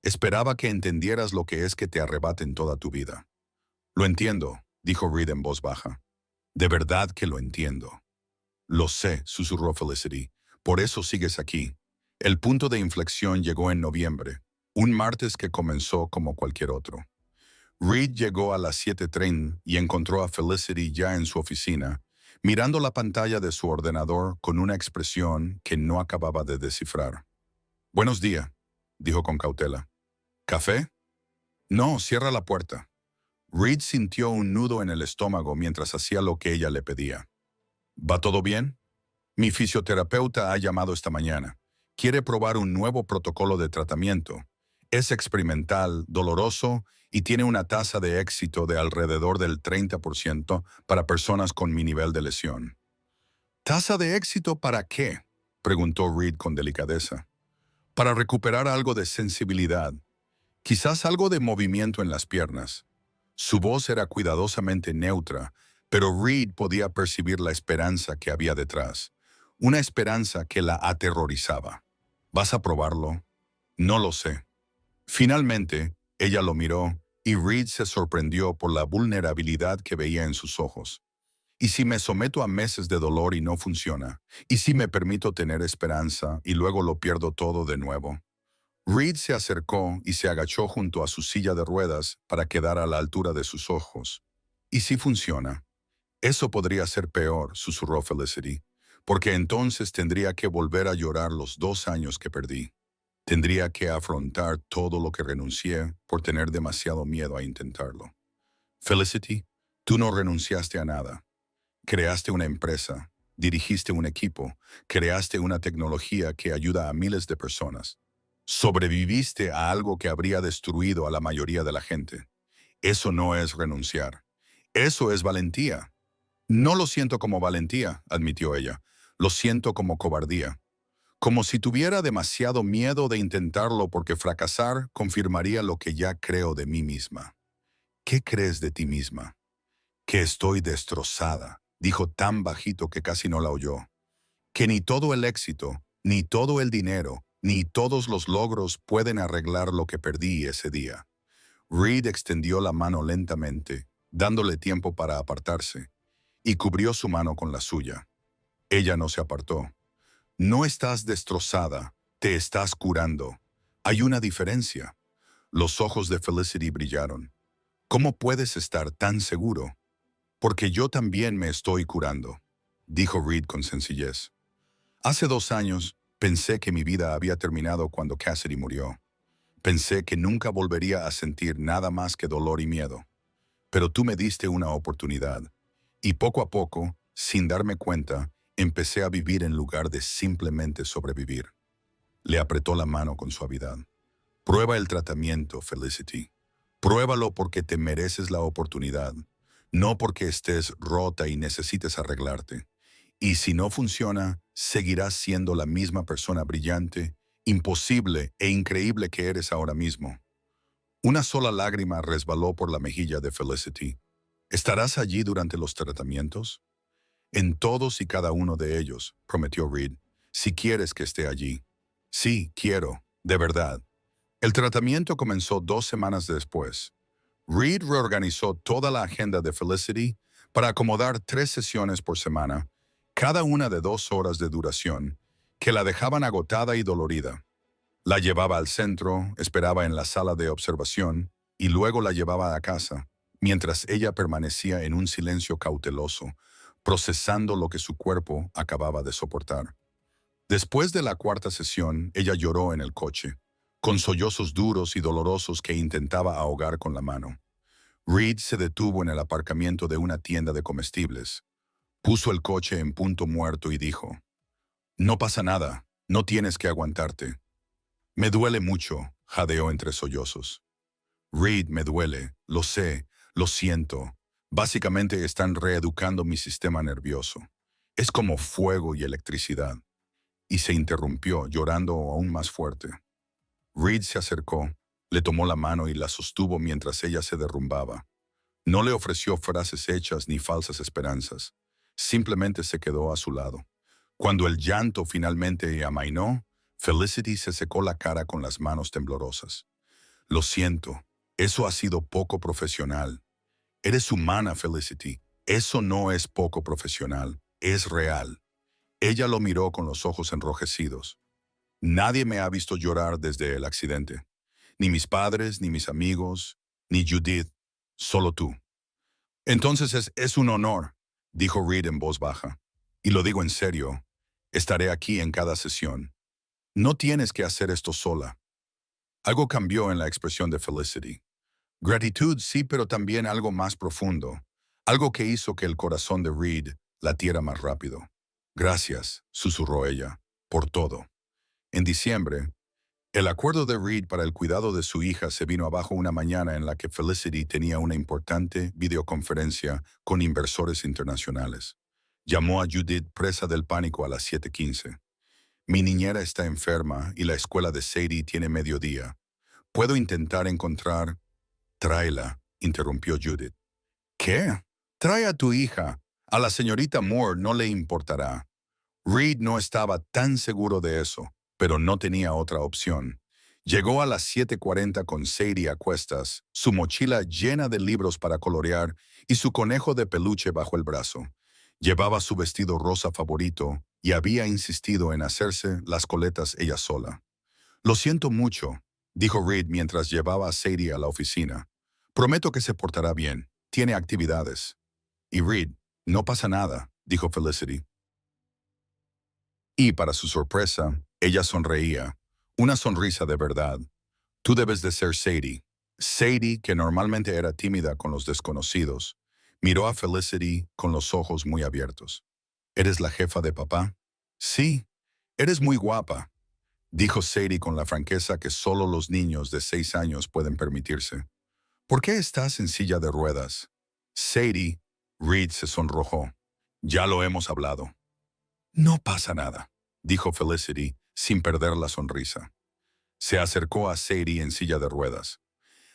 esperaba que entendieras lo que es que te arrebaten toda tu vida. Lo entiendo, dijo Reed en voz baja. De verdad que lo entiendo. Lo sé, susurró Felicity. Por eso sigues aquí. El punto de inflexión llegó en noviembre, un martes que comenzó como cualquier otro. Reed llegó a las 7:30 y encontró a Felicity ya en su oficina, mirando la pantalla de su ordenador con una expresión que no acababa de descifrar. Buenos días, dijo con cautela. ¿Café? No, cierra la puerta. Reed sintió un nudo en el estómago mientras hacía lo que ella le pedía. ¿Va todo bien? Mi fisioterapeuta ha llamado esta mañana. Quiere probar un nuevo protocolo de tratamiento. Es experimental, doloroso y tiene una tasa de éxito de alrededor del 30% para personas con mi nivel de lesión. ¿Tasa de éxito para qué?, preguntó Reed con delicadeza. Para recuperar algo de sensibilidad, quizás algo de movimiento en las piernas. Su voz era cuidadosamente neutra, pero Reed podía percibir la esperanza que había detrás, una esperanza que la aterrorizaba. ¿Vas a probarlo? No lo sé. Finalmente, ella lo miró y Reed se sorprendió por la vulnerabilidad que veía en sus ojos. ¿Y si me someto a meses de dolor y no funciona? ¿Y si me permito tener esperanza y luego lo pierdo todo de nuevo? Reed se acercó y se agachó junto a su silla de ruedas para quedar a la altura de sus ojos. ¿Y si funciona? Eso podría ser peor, susurró Felicity, porque entonces tendría que volver a llorar los 2 años que perdí. Tendría que afrontar todo lo que renuncié por tener demasiado miedo a intentarlo. Felicity, tú no renunciaste a nada. Creaste una empresa, dirigiste un equipo, creaste una tecnología que ayuda a miles de personas. Sobreviviste a algo que habría destruido a la mayoría de la gente. Eso no es renunciar. Eso es valentía. No lo siento como valentía, admitió ella. Lo siento como cobardía. Como si tuviera demasiado miedo de intentarlo porque fracasar confirmaría lo que ya creo de mí misma. ¿Qué crees de ti misma? Que estoy destrozada, dijo tan bajito que casi no la oyó. Que ni todo el éxito, ni todo el dinero, ni todos los logros pueden arreglar lo que perdí ese día. Reed extendió la mano lentamente, dándole tiempo para apartarse, y cubrió su mano con la suya. Ella no se apartó. No estás destrozada, te estás curando. Hay una diferencia. Los ojos de Felicity brillaron. ¿Cómo puedes estar tan seguro? Porque yo también me estoy curando, dijo Reed con sencillez. Hace 2 años, pensé que mi vida había terminado cuando Cassidy murió. Pensé que nunca volvería a sentir nada más que dolor y miedo. Pero tú me diste una oportunidad. Y poco a poco, sin darme cuenta, empecé a vivir en lugar de simplemente sobrevivir. Le apretó la mano con suavidad. Prueba el tratamiento, Felicity. Pruébalo porque te mereces la oportunidad, no porque estés rota y necesites arreglarte. Y si no funciona, seguirás siendo la misma persona brillante, imposible e increíble que eres ahora mismo. Una sola lágrima resbaló por la mejilla de Felicity. ¿Estarás allí durante los tratamientos? En todos y cada uno de ellos, prometió Reed, si quieres que esté allí. Sí, quiero, de verdad. El tratamiento comenzó 2 semanas después. Reed reorganizó toda la agenda de Felicity para acomodar 3 sesiones por semana, cada una de 2 horas de duración, que la dejaban agotada y dolorida. La llevaba al centro, esperaba en la sala de observación y luego la llevaba a casa, mientras ella permanecía en un silencio cauteloso, procesando lo que su cuerpo acababa de soportar. Después de la 4.ª sesión, ella lloró en el coche, con sollozos duros y dolorosos que intentaba ahogar con la mano. Reed se detuvo en el aparcamiento de una tienda de comestibles, puso el coche en punto muerto y dijo, «No pasa nada, no tienes que aguantarte». «Me duele mucho», jadeó entre sollozos. «Reed, me duele, lo sé, lo siento. Básicamente están reeducando mi sistema nervioso. Es como fuego y electricidad». Y se interrumpió, llorando aún más fuerte. Reed se acercó, le tomó la mano y la sostuvo mientras ella se derrumbaba. No le ofreció frases hechas ni falsas esperanzas. Simplemente se quedó a su lado. Cuando el llanto finalmente amainó, Felicity se secó la cara con las manos temblorosas. «Lo siento, eso ha sido poco profesional». «Eres humana, Felicity. Eso no es poco profesional, es real». Ella lo miró con los ojos enrojecidos. «Nadie me ha visto llorar desde el accidente. Ni mis padres, ni mis amigos, ni Judith. Solo tú». «Entonces es un honor», dijo Reed en voz baja. «Y lo digo en serio. Estaré aquí en cada sesión. No tienes que hacer esto sola». Algo cambió en la expresión de Felicity. Gratitud sí, pero también algo más profundo. Algo que hizo que el corazón de Reed latiera más rápido. «Gracias», susurró ella, «por todo». En diciembre, el acuerdo de Reed para el cuidado de su hija se vino abajo una mañana en la que Felicity tenía una importante videoconferencia con inversores internacionales. Llamó a Judith presa del pánico a las 7:15. «Mi niñera está enferma y la escuela de Sadie tiene mediodía. ¿Puedo intentar encontrar...?» «Tráela», interrumpió Judith. «¿Qué? Trae a tu hija. A la señorita Moore no le importará». Reed no estaba tan seguro de eso, pero no tenía otra opción. Llegó a las 7:40 con Sadie a cuestas, su mochila llena de libros para colorear y su conejo de peluche bajo el brazo. Llevaba su vestido rosa favorito y había insistido en hacerse las coletas ella sola. «Lo siento mucho», dijo Reed mientras llevaba a Sadie a la oficina. «Prometo que se portará bien. Tiene actividades». «Y Reed, no pasa nada», dijo Felicity. Y para su sorpresa, ella sonreía. Una sonrisa de verdad. «Tú debes de ser Sadie». Sadie, que normalmente era tímida con los desconocidos, miró a Felicity con los ojos muy abiertos. ¿Eres la jefa de papá? Sí, eres muy guapa, dijo Sadie con la franqueza que solo los niños de 6 años pueden permitirse. ¿Por qué estás en silla de ruedas? Sadie, Reed se sonrojó. Ya lo hemos hablado. No pasa nada, dijo Felicity sin perder la sonrisa. Se acercó a Sadie en silla de ruedas.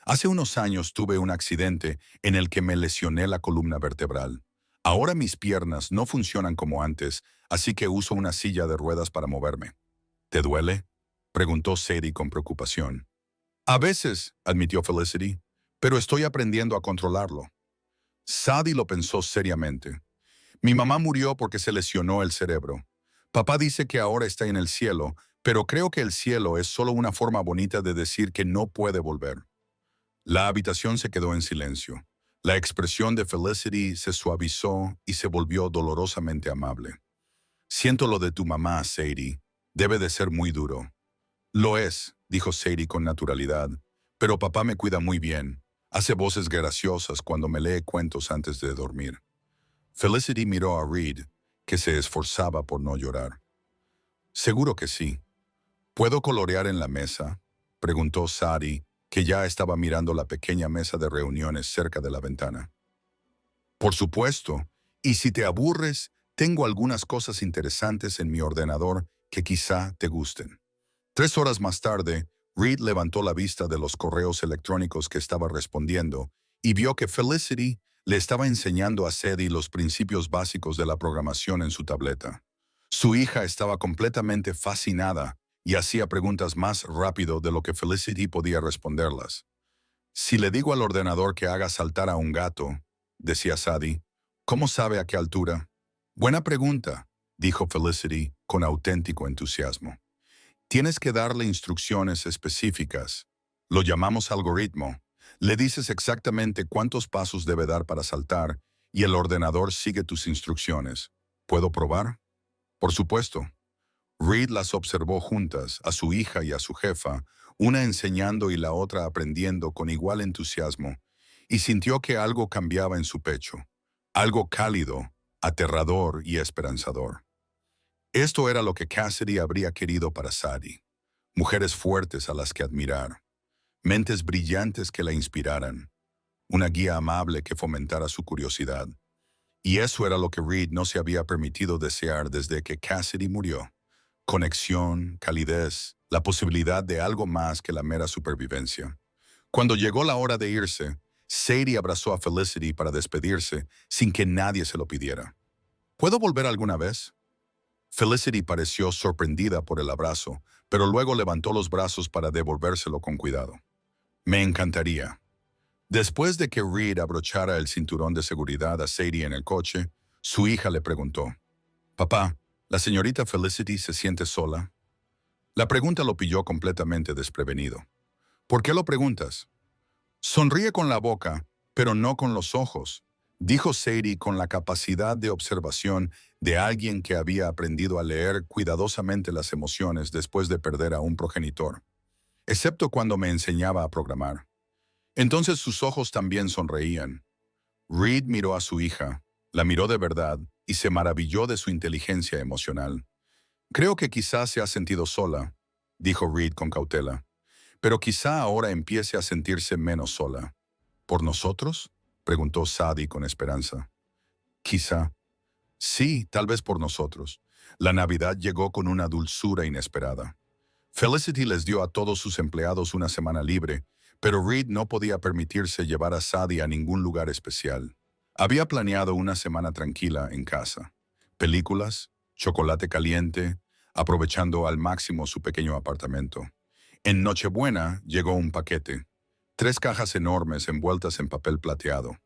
Hace unos años tuve un accidente en el que me lesioné la columna vertebral. Ahora mis piernas no funcionan como antes, así que uso una silla de ruedas para moverme. ¿Te duele?, preguntó Sadie con preocupación. A veces, admitió Felicity, pero estoy aprendiendo a controlarlo. Sadie lo pensó seriamente. Mi mamá murió porque se lesionó el cerebro. Papá dice que ahora está en el cielo, pero creo que el cielo es solo una forma bonita de decir que no puede volver. La habitación se quedó en silencio. La expresión de Felicity se suavizó y se volvió dolorosamente amable. Siento lo de tu mamá, Sadie. Debe de ser muy duro. Lo es, dijo Sadie con naturalidad, pero papá me cuida muy bien. Hace voces graciosas cuando me lee cuentos antes de dormir. Felicity miró a Reed, que se esforzaba por no llorar. Seguro que sí. ¿Puedo colorear en la mesa?, preguntó Sadie, que ya estaba mirando la pequeña mesa de reuniones cerca de la ventana. Por supuesto, y si te aburres, tengo algunas cosas interesantes en mi ordenador que quizá te gusten. 3 horas más tarde, Reed levantó la vista de los correos electrónicos que estaba respondiendo y vio que Felicity le estaba enseñando a Sadie los principios básicos de la programación en su tableta. Su hija estaba completamente fascinada y hacía preguntas más rápido de lo que Felicity podía responderlas. Si le digo al ordenador que haga saltar a un gato, decía Sadie, ¿cómo sabe a qué altura? Buena pregunta, dijo Felicity con auténtico entusiasmo. Tienes que darle instrucciones específicas. Lo llamamos algoritmo. Le dices exactamente cuántos pasos debe dar para saltar y el ordenador sigue tus instrucciones. ¿Puedo probar? Por supuesto. Reed las observó juntas, a su hija y a su jefa, una enseñando y la otra aprendiendo con igual entusiasmo, y sintió que algo cambiaba en su pecho, algo cálido, aterrador y esperanzador. Esto era lo que Cassidy habría querido para Sadie. Mujeres fuertes a las que admirar, mentes brillantes que la inspiraran, una guía amable que fomentara su curiosidad. Y eso era lo que Reed no se había permitido desear desde que Cassidy murió. Conexión, calidez, la posibilidad de algo más que la mera supervivencia. Cuando llegó la hora de irse, Sadie abrazó a Felicity para despedirse sin que nadie se lo pidiera. ¿Puedo volver alguna vez? Felicity pareció sorprendida por el abrazo, pero luego levantó los brazos para devolvérselo con cuidado. Me encantaría. Después de que Reed abrochara el cinturón de seguridad a Sadie en el coche, su hija le preguntó, «Papá, ¿la señorita Felicity se siente sola?» La pregunta lo pilló completamente desprevenido. «¿Por qué lo preguntas?» «Sonríe con la boca, pero no con los ojos», dijo Sadie con la capacidad de observación de alguien que había aprendido a leer cuidadosamente las emociones después de perder a un progenitor, excepto cuando me enseñaba a programar. Entonces sus ojos también sonreían. Reed miró a su hija, la miró de verdad y se maravilló de su inteligencia emocional. «Creo que quizás se ha sentido sola», dijo Reed con cautela, «pero quizá ahora empiece a sentirse menos sola». ¿Por nosotros?, preguntó Sadie con esperanza. Quizá. Sí, tal vez por nosotros. La Navidad llegó con una dulzura inesperada. Felicity les dio a todos sus empleados una semana libre, pero Reed no podía permitirse llevar a Sadie a ningún lugar especial. Había planeado una semana tranquila en casa. Películas, chocolate caliente, aprovechando al máximo su pequeño apartamento. En Nochebuena llegó un paquete. 3 cajas enormes envueltas en papel plateado.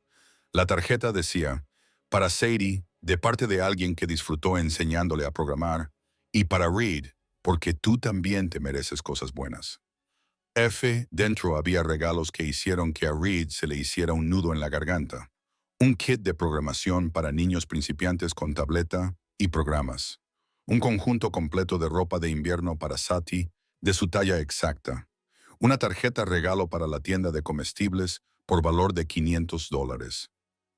La tarjeta decía, para Sadie, de parte de alguien que disfrutó enseñándole a programar, y para Reed, porque tú también te mereces cosas buenas. Dentro había regalos que hicieron que a Reed se le hiciera un nudo en la garganta. Un kit de programación para niños principiantes con tableta y programas. Un conjunto completo de ropa de invierno para Sati, de su talla exacta. Una tarjeta regalo para la tienda de comestibles por valor de $500.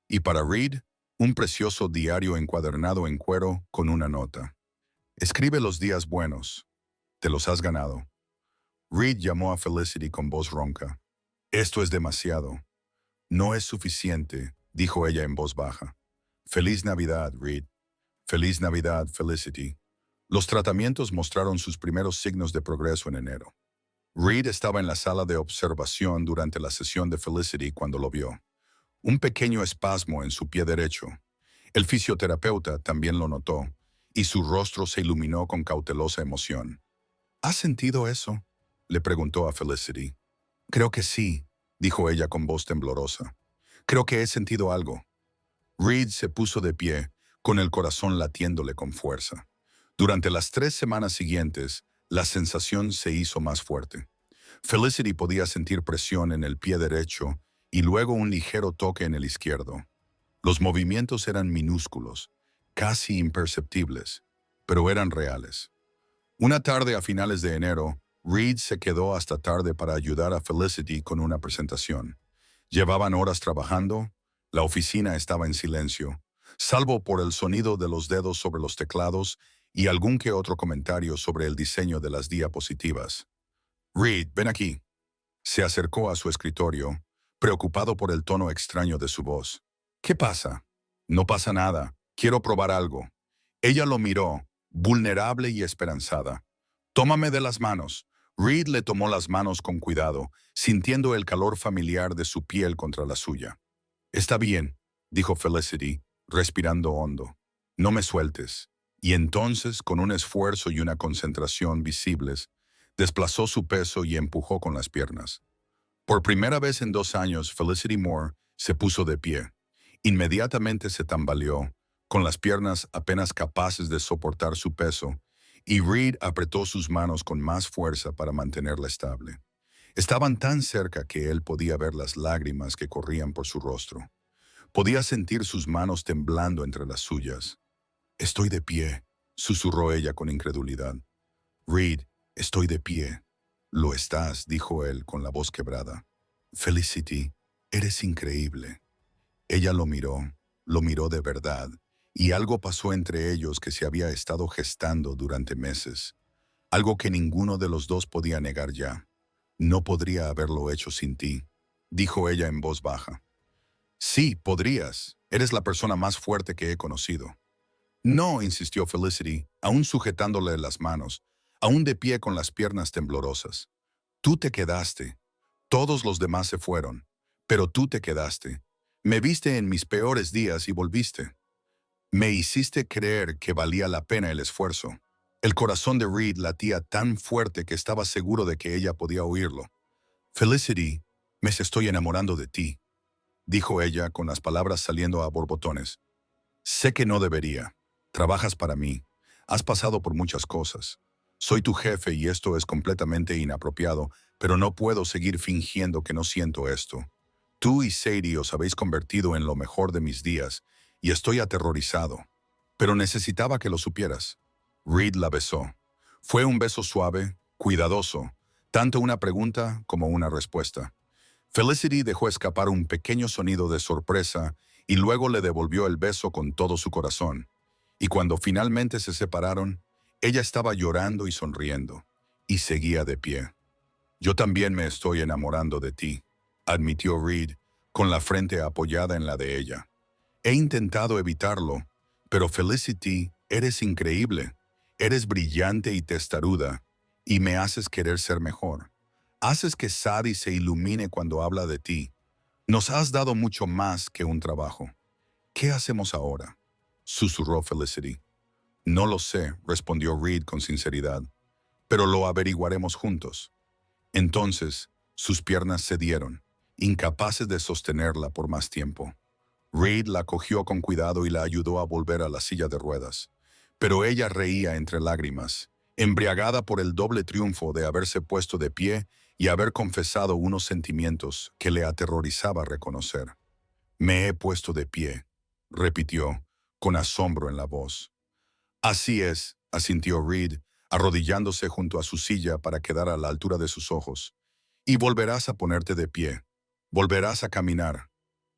Y para Reed, un precioso diario encuadernado en cuero con una nota. Escribe los días buenos. Te los has ganado. Reed llamó a Felicity con voz ronca. Esto es demasiado. No es suficiente, dijo ella en voz baja. Feliz Navidad, Reed. Feliz Navidad, Felicity. Los tratamientos mostraron sus primeros signos de progreso en enero. Reed estaba en la sala de observación durante la sesión de Felicity cuando lo vio. Un pequeño espasmo en su pie derecho. El fisioterapeuta también lo notó, y su rostro se iluminó con cautelosa emoción. ¿Has sentido eso?, le preguntó a Felicity. Creo que sí, dijo ella con voz temblorosa. Creo que he sentido algo. Reed se puso de pie, con el corazón latiéndole con fuerza. Durante las 3 semanas siguientes, la sensación se hizo más fuerte. Felicity podía sentir presión en el pie derecho y luego un ligero toque en el izquierdo. Los movimientos eran minúsculos, casi imperceptibles, pero eran reales. Una tarde a finales de enero, Reed se quedó hasta tarde para ayudar a Felicity con una presentación. Llevaban horas trabajando, la oficina estaba en silencio, salvo por el sonido de los dedos sobre los teclados y algún que otro comentario sobre el diseño de las diapositivas. Reed, ven aquí. Se acercó a su escritorio, preocupado por el tono extraño de su voz. ¿Qué pasa? No pasa nada. Quiero probar algo. Ella lo miró, vulnerable y esperanzada. Tómame de las manos. Reed le tomó las manos con cuidado, sintiendo el calor familiar de su piel contra la suya. Está bien, dijo Felicity, respirando hondo. No me sueltes. Y entonces, con un esfuerzo y una concentración visibles, desplazó su peso y empujó con las piernas. Por primera vez en 2 años, Felicity Moore se puso de pie. Inmediatamente se tambaleó, con las piernas apenas capaces de soportar su peso, y Reed apretó sus manos con más fuerza para mantenerla estable. Estaban tan cerca que él podía ver las lágrimas que corrían por su rostro. Podía sentir sus manos temblando entre las suyas. «Estoy de pie», susurró ella con incredulidad. «Reed, estoy de pie». «Lo estás», dijo él con la voz quebrada. «Felicity, eres increíble». Ella lo miró de verdad, y algo pasó entre ellos que se había estado gestando durante meses. Algo que ninguno de los dos podía negar ya. «No podría haberlo hecho sin ti», dijo ella en voz baja. «Sí, podrías. Eres la persona más fuerte que he conocido». «No», insistió Felicity, aún sujetándole las manos, aún de pie con las piernas temblorosas. «Tú te quedaste. Todos los demás se fueron, pero tú te quedaste. Me viste en mis peores días y volviste. Me hiciste creer que valía la pena el esfuerzo». El corazón de Reed latía tan fuerte que estaba seguro de que ella podía oírlo. «Felicity, me estoy enamorando de ti», dijo ella con las palabras saliendo a borbotones. «Sé que no debería. Trabajas para mí. Has pasado por muchas cosas. Soy tu jefe y esto es completamente inapropiado, pero no puedo seguir fingiendo que no siento esto. Tú y Sadie os habéis convertido en lo mejor de mis días y estoy aterrorizado. Pero necesitaba que lo supieras». Reed la besó. Fue un beso suave, cuidadoso, tanto una pregunta como una respuesta. Felicity dejó escapar un pequeño sonido de sorpresa y luego le devolvió el beso con todo su corazón. Y cuando finalmente se separaron, ella estaba llorando y sonriendo, y seguía de pie. «Yo también me estoy enamorando de ti», admitió Reed, con la frente apoyada en la de ella. «He intentado evitarlo, pero Felicity, eres increíble. Eres brillante y testaruda, y me haces querer ser mejor. Haces que Sadie se ilumine cuando habla de ti. Nos has dado mucho más que un trabajo. ¿Qué hacemos ahora?», susurró Felicity. «No lo sé», respondió Reed con sinceridad, «pero lo averiguaremos juntos». Entonces, sus piernas cedieron, incapaces de sostenerla por más tiempo. Reed la cogió con cuidado y la ayudó a volver a la silla de ruedas. Pero ella reía entre lágrimas, embriagada por el doble triunfo de haberse puesto de pie y haber confesado unos sentimientos que le aterrorizaba reconocer. «Me he puesto de pie», repitió, con asombro en la voz. «Así es», asintió Reed, arrodillándose junto a su silla para quedar a la altura de sus ojos. «Y volverás a ponerte de pie. Volverás a caminar.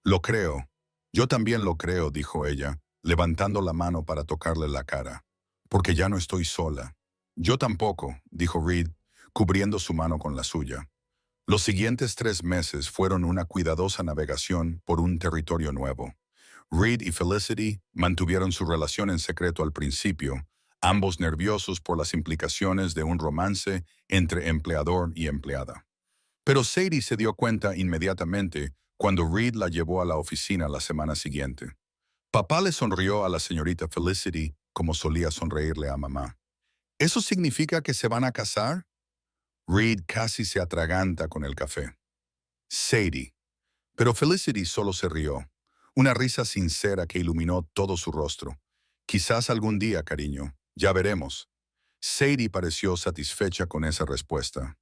Lo creo. Yo también lo creo, dijo ella, levantando la mano para tocarle la cara. Porque ya no estoy sola. Yo tampoco, dijo Reed, cubriendo su mano con la suya. Los siguientes 3 meses fueron una cuidadosa navegación por un territorio nuevo. Reed y Felicity mantuvieron su relación en secreto al principio, ambos nerviosos por las implicaciones de un romance entre empleador y empleada. Pero Sadie se dio cuenta inmediatamente cuando Reed la llevó a la oficina la semana siguiente. Papá le sonrió a la señorita Felicity como solía sonreírle a mamá. ¿Eso significa que se van a casar? Reed casi se atraganta con el café. Sadie. Pero Felicity solo se rió, una risa sincera que iluminó todo su rostro. Quizás algún día, cariño. Ya veremos. Sadie pareció satisfecha con esa respuesta.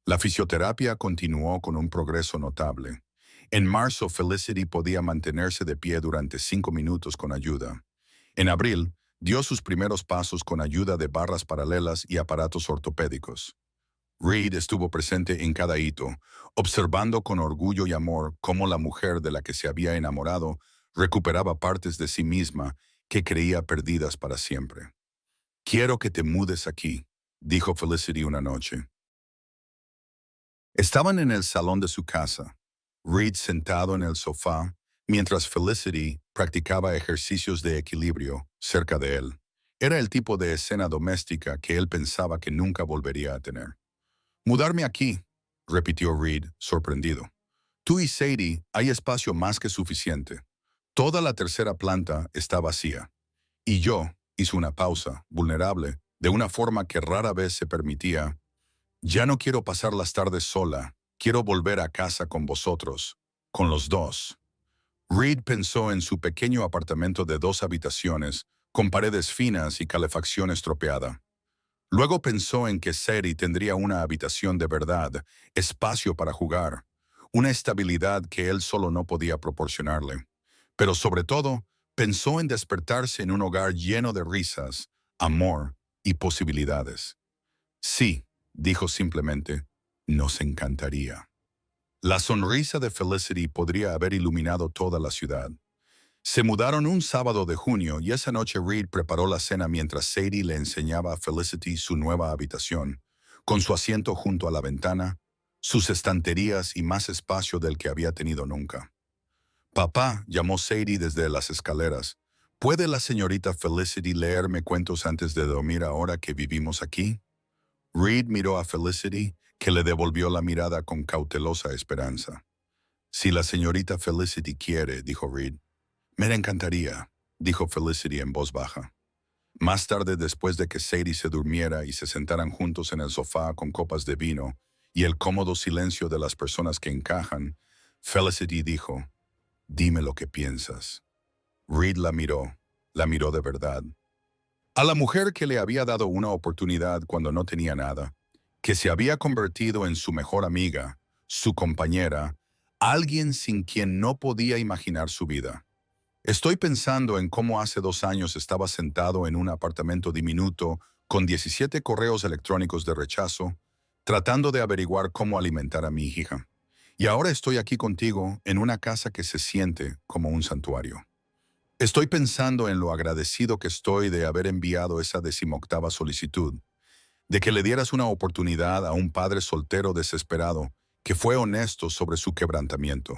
La fisioterapia continuó con un progreso notable. En marzo, Felicity podía mantenerse de pie durante 5 minutos con ayuda. En abril, dio sus primeros pasos con ayuda de barras paralelas y aparatos ortopédicos. Reed estuvo presente en cada hito, observando con orgullo y amor cómo la mujer de la que se había enamorado recuperaba partes de sí misma que creía perdidas para siempre. «Quiero que te mudes aquí», dijo Felicity una noche. Estaban en el salón de su casa, Reed sentado en el sofá, mientras Felicity practicaba ejercicios de equilibrio cerca de él. Era el tipo de escena doméstica que él pensaba que nunca volvería a tener. «Mudarme aquí», repitió Reed, sorprendido. «Tú y Sadie hay espacio más que suficiente. Toda la tercera planta está vacía. Y yo», hizo una pausa, vulnerable, de una forma que rara vez se permitía, «ya no quiero pasar las tardes sola. Quiero volver a casa con vosotros, con los dos». Reed pensó en su pequeño apartamento de 2 habitaciones, con paredes finas y calefacción estropeada. Luego pensó en que Sadie tendría una habitación de verdad, espacio para jugar, una estabilidad que él solo no podía proporcionarle. Pero sobre todo, pensó en despertarse en un hogar lleno de risas, amor y posibilidades. «Sí», dijo simplemente, «nos encantaría». La sonrisa de Felicity podría haber iluminado toda la ciudad. Se mudaron un sábado de junio y esa noche Reed preparó la cena mientras Sadie le enseñaba a Felicity su nueva habitación, con su asiento junto a la ventana, sus estanterías y más espacio del que había tenido nunca. «Papá», llamó Sadie desde las escaleras, «¿puede la señorita Felicity leerme cuentos antes de dormir ahora que vivimos aquí?» Reed miró a Felicity, que le devolvió la mirada con cautelosa esperanza. «Si la señorita Felicity quiere», dijo Reed. «Me encantaría», dijo Felicity en voz baja. Más tarde, después de que Sadie se durmiera y se sentaran juntos en el sofá con copas de vino y el cómodo silencio de las personas que encajan, Felicity dijo, «Dime lo que piensas». Reed la miró de verdad. A la mujer que le había dado una oportunidad cuando no tenía nada, que se había convertido en su mejor amiga, su compañera, alguien sin quien no podía imaginar su vida. «Estoy pensando en cómo hace 2 años estaba sentado en un apartamento diminuto con 17 correos electrónicos de rechazo, tratando de averiguar cómo alimentar a mi hija. Y ahora estoy aquí contigo en una casa que se siente como un santuario. Estoy pensando en lo agradecido que estoy de haber enviado esa 18ª solicitud, de que le dieras una oportunidad a un padre soltero desesperado que fue honesto sobre su quebrantamiento».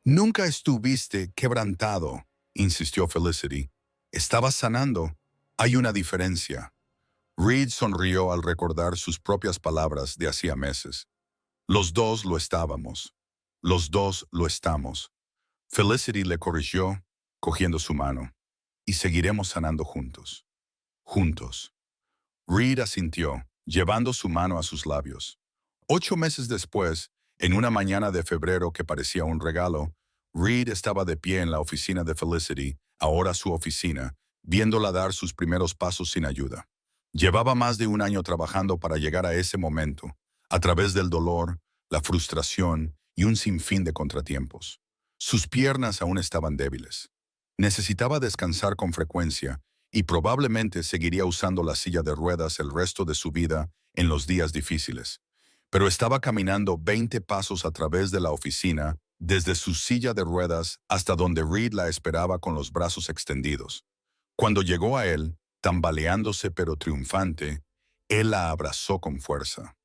«Nunca estuviste quebrantado», insistió Felicity. «Estabas sanando. Hay una diferencia». Reed sonrió al recordar sus propias palabras de hacía meses. «Los dos lo estábamos. Los dos lo estamos». Felicity le corrigió, cogiendo su mano. «Y seguiremos sanando juntos. Juntos». Reed asintió, llevando su mano a sus labios. 8 meses después, en una mañana de febrero que parecía un regalo, Reed estaba de pie en la oficina de Felicity, ahora su oficina, viéndola dar sus primeros pasos sin ayuda. Llevaba más de 1 año trabajando para llegar a ese momento, a través del dolor, la frustración y un sinfín de contratiempos. Sus piernas aún estaban débiles. Necesitaba descansar con frecuencia y probablemente seguiría usando la silla de ruedas el resto de su vida en los días difíciles. Pero estaba caminando 20 pasos a través de la oficina desde su silla de ruedas hasta donde Reed la esperaba con los brazos extendidos. Cuando llegó a él, tambaleándose pero triunfante, él la abrazó con fuerza.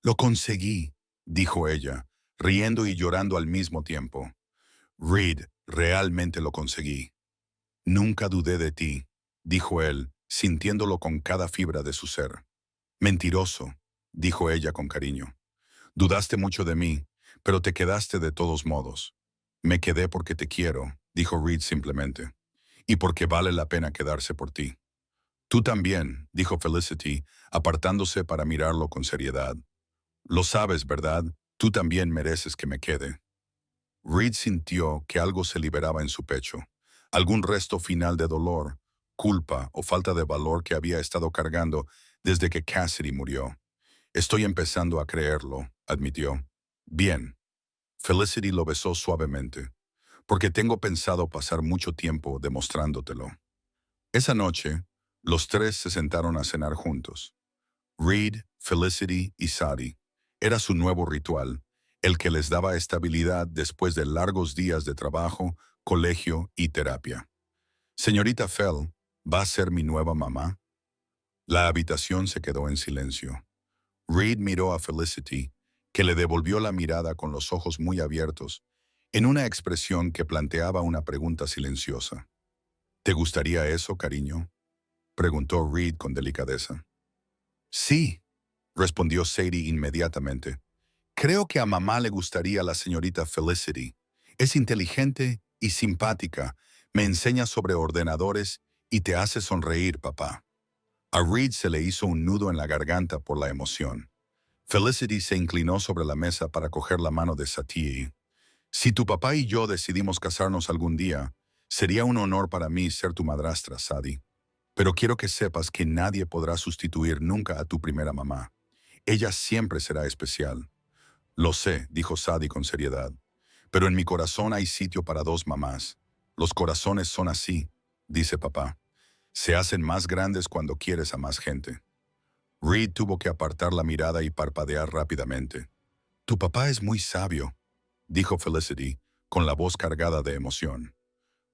«Lo conseguí», dijo ella, riendo y llorando al mismo tiempo. «Reed, realmente lo conseguí». «Nunca dudé de ti», dijo él, sintiéndolo con cada fibra de su ser. «Mentiroso», dijo ella con cariño. «Dudaste mucho de mí, pero te quedaste de todos modos». «Me quedé porque te quiero», dijo Reed simplemente, «y porque vale la pena quedarse por ti». «Tú también», dijo Felicity, apartándose para mirarlo con seriedad. «Lo sabes, ¿verdad? Tú también mereces que me quede». Reed sintió que algo se liberaba en su pecho, algún resto final de dolor, culpa o falta de valor que había estado cargando desde que Cassidy murió. «Estoy empezando a creerlo», admitió. «Bien». Felicity lo besó suavemente. «Porque tengo pensado pasar mucho tiempo demostrándotelo». Esa noche, los tres se sentaron a cenar juntos. Reed, Felicity y Sadie. Era su nuevo ritual, el que les daba estabilidad después de largos días de trabajo, colegio y terapia. «Señorita Fell, ¿va a ser mi nueva mamá?» La habitación se quedó en silencio. Reed miró a Felicity, que le devolvió la mirada con los ojos muy abiertos, en una expresión que planteaba una pregunta silenciosa. «¿Te gustaría eso, cariño?», preguntó Reed con delicadeza. «Sí», respondió Sadie inmediatamente. «Creo que a mamá le gustaría la señorita Felicity. Es inteligente y simpática, me enseña sobre ordenadores y te hace sonreír, papá». A Reed se le hizo un nudo en la garganta por la emoción. Felicity se inclinó sobre la mesa para coger la mano de Satie. «Si tu papá y yo decidimos casarnos algún día, sería un honor para mí ser tu madrastra, Sadie. Pero quiero que sepas que nadie podrá sustituir nunca a tu primera mamá. Ella siempre será especial». «Lo sé», dijo Sadie con seriedad. «Pero en mi corazón hay sitio para dos mamás. Los corazones son así», dice papá. «Se hacen más grandes cuando quieres a más gente». Reed tuvo que apartar la mirada y parpadear rápidamente. «Tu papá es muy sabio», dijo Felicity, con la voz cargada de emoción.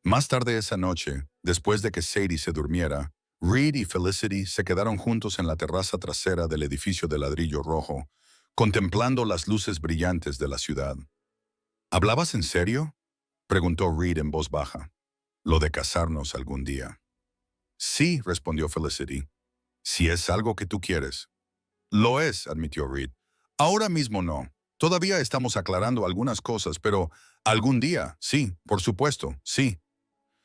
Más tarde esa noche, después de que Sadie se durmiera, Reed y Felicity se quedaron juntos en la terraza trasera del edificio de ladrillo rojo, contemplando las luces brillantes de la ciudad. «¿Hablabas en serio?», preguntó Reed en voz baja. «Lo de casarnos algún día». «Sí», respondió Felicity, «si es algo que tú quieres». «Lo es», admitió Reed. «Ahora mismo no. Todavía estamos aclarando algunas cosas, pero algún día, sí, por supuesto, sí».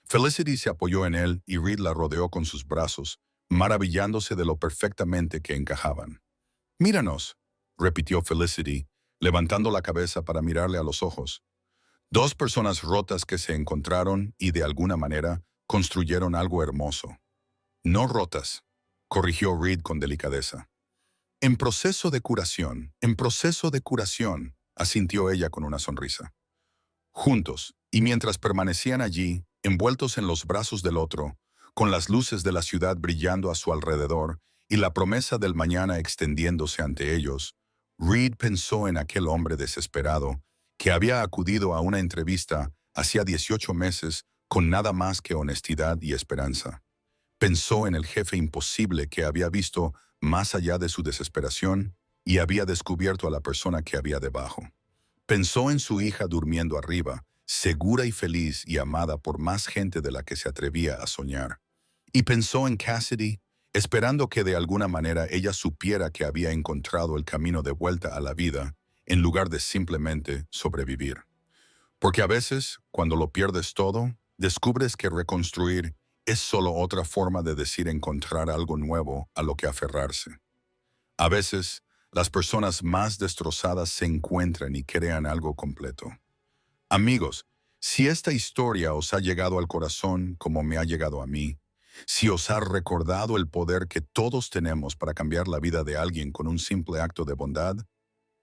Felicity se apoyó en él y Reed la rodeó con sus brazos, maravillándose de lo perfectamente que encajaban. «Míranos», repitió Felicity, levantando la cabeza para mirarle a los ojos. Dos personas rotas que se encontraron y de alguna manera construyeron algo hermoso. «No rotas», corrigió Reed con delicadeza. «En proceso de curación», asintió ella con una sonrisa. Juntos, y mientras permanecían allí, envueltos en los brazos del otro, con las luces de la ciudad brillando a su alrededor y la promesa del mañana extendiéndose ante ellos, Reed pensó en aquel hombre desesperado que había acudido a una entrevista hacía 18 meses con nada más que honestidad y esperanza. Pensó en el jefe imposible que había visto más allá de su desesperación y había descubierto a la persona que había debajo. Pensó en su hija durmiendo arriba, segura y feliz y amada por más gente de la que se atrevía a soñar. Y pensó en Cassidy, esperando que de alguna manera ella supiera que había encontrado el camino de vuelta a la vida, en lugar de simplemente sobrevivir. Porque a veces, cuando lo pierdes todo, descubres que reconstruir es solo otra forma de decir encontrar algo nuevo a lo que aferrarse. A veces, las personas más destrozadas se encuentran y crean algo completo. Amigos, si esta historia os ha llegado al corazón como me ha llegado a mí, si os ha recordado el poder que todos tenemos para cambiar la vida de alguien con un simple acto de bondad,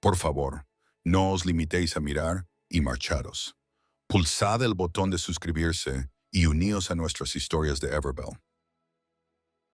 por favor, no os limitéis a mirar y marcharos. Pulsad el botón de suscribirse y uníos a nuestras historias de Everbell.